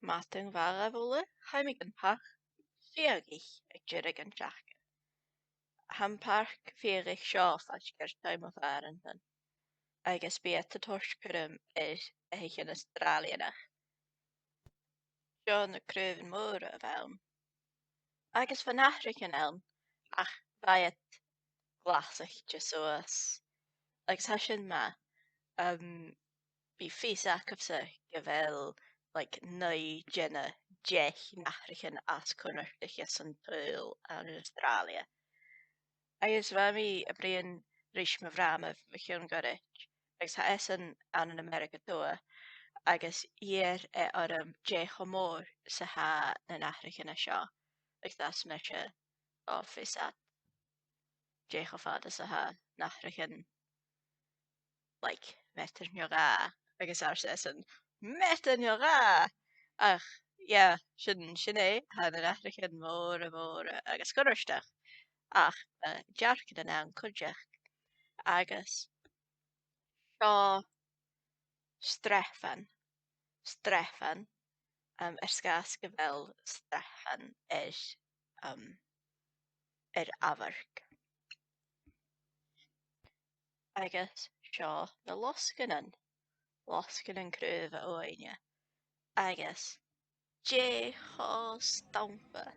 Matang varavolle, heimigen park, fiadhaich ag jirig an teach. Han park fiadhaich seo faisgur time of Ireland. Agus bíad a torscurum eich in Australianach. Seo na cruvan móra a bhain. Agus fan nachric an elm, ach bhaiad glasach jesuas. Agus hasin ma, bí fís acabsa gavel nai jenna jech nachrichan as connurtichas an púl an Australia. Agus bhaimi a brian rish ma vrama vachun gorich. Agus ha esan an America toa. Agus ier jech o mór sa ha na nachrichan a seo. Agus das meisje office at jech o fada sa ha nachrichan meter nyoga. Agus ars esan meter nyoga. Ach, ja, sinné ha na nachrichan mór agus goristach. Ach, jark den an kudjach. Agus seo streffan sgas gavel streffan avark. Agus seo na loscanan cruva oine. Agus je ho stampa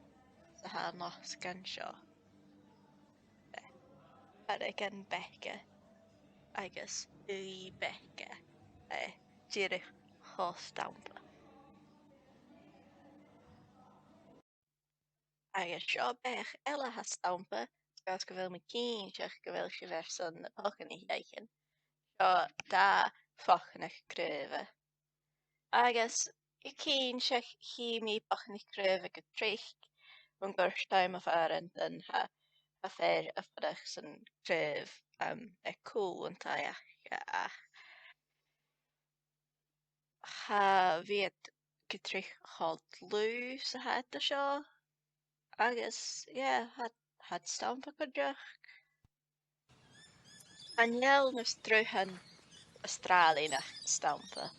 sa ha loscan seo. Again Becca. Agus ui Becca. Jiri ho stampa. Agus seo bech ella ha stampa. Sgas gavel me kien sech gavel shiver son na pochani eichen. Seo da fochnach cruva. Agus kien sech hi mi pochani cruva getrich. Van time of Ireland and ha fair afrach san cruv cool and taiach. Ha viet getrich halt lu sa het a seo. Agus, yeah, had stampa kudjach. Anjel nas druhan Australian stampa.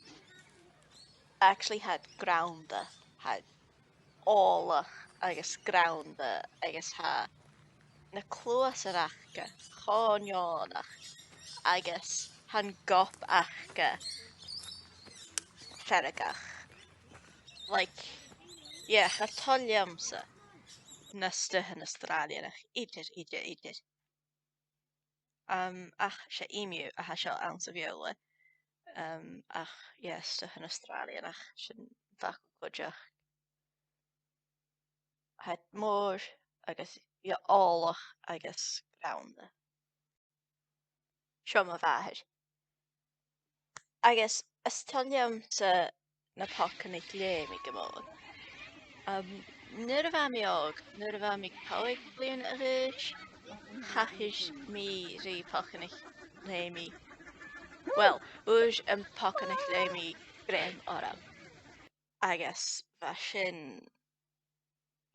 Actually had grounder, had all agus grounder, agus ha na clúas ar achga, cháneánach, agus han gop achga feragach. Yeah, ha toliamsa na stuhan Australianach, idir. Ach, se emu a ha seo ans a viola. Ach, yeah, stuhan Australianach, sin fach gojach. Het mór agus allach agus grounda. Seo ma bhair. Agus astoliam sa na pocanig lémi gymor. Nuair a bha mi coig blian a rys, chachis mi ri pocanig lémi. Well, úr an pocanig lémi grem oram. Agus va sin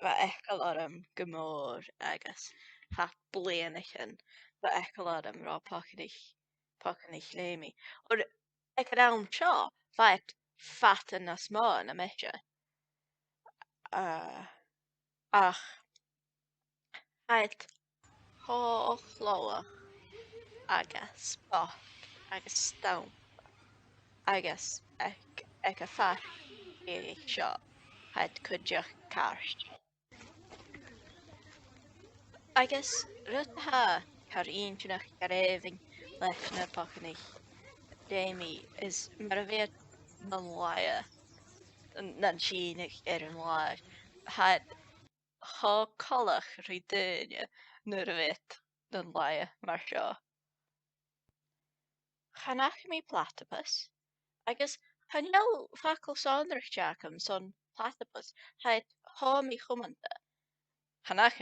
va ecal oram gymor agus ha blianachan va ecal oram ra pocanig lémi. Or ag an seo va et fatan as má na meisje. Ach, het hálóach agus bach agus stamp agus ag a fach I seo het cudjach karst. Agus rut ha car eintnach gareving lefna pocanig Demi is mar a bhead nan laia nan sínig an lair. Had há collach ri duine nuair a bheith nan laia mar seo. Chanach mi platypus, agus hanel facal sonrach Jackum son platypus had há mi chumanta. Chanach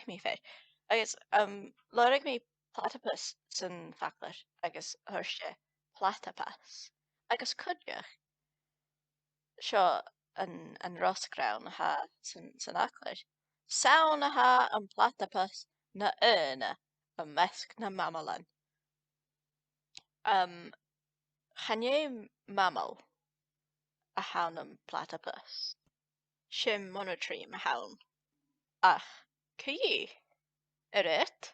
mi fer. Agus lorig mi platypus san faclar agus thuirse platypus. Agus cudjach seo an roscrawn ha san aclar. Sawn ha an platypus na urna an mesc na mammalan. Chanye mammal a hawn am platypus. Sin monetary a hawn. Ach, cí it,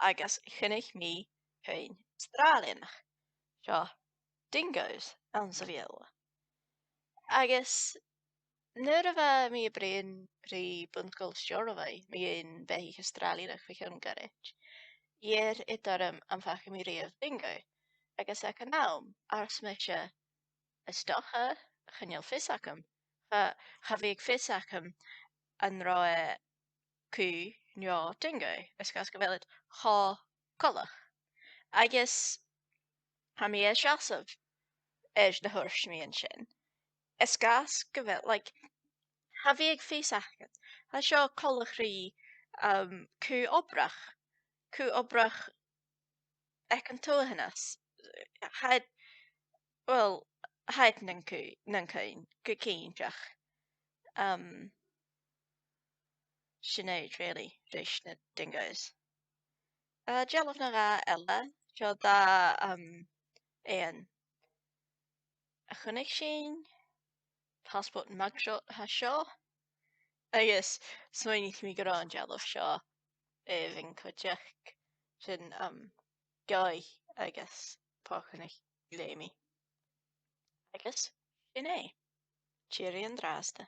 agus chynnig mi chun Australian seo dingoes an sa bhéal. Agus nuair a bheith mi bríon rí bunscoil steormhaith mi on bheith Australianach fi chun garid. Iar I dorm an facha mi riamh dingo. Agus ag an nám ars me se istocha channeal fisacham. Cha bhíag fisacham an rá cú neo dingo. Is gas go bhfuil chá colach. Agus ha mi seasamh na thuairs mi an sin. Is gas go bhfuil, like, ha bhíag fisacham. Ha seo colach rí cú obrach ag an tóhannas. Haid nan cain, go cínteach. Sinead, really, rís na dingoes. Jealach na ra ella, seo da an a chunig sin passport and mugshot ha seo. Agus smaoinigh mi go an jealach seo bhín coiteach sin gai agus páchanig léimi. Agus sin é. Tíri an drásta.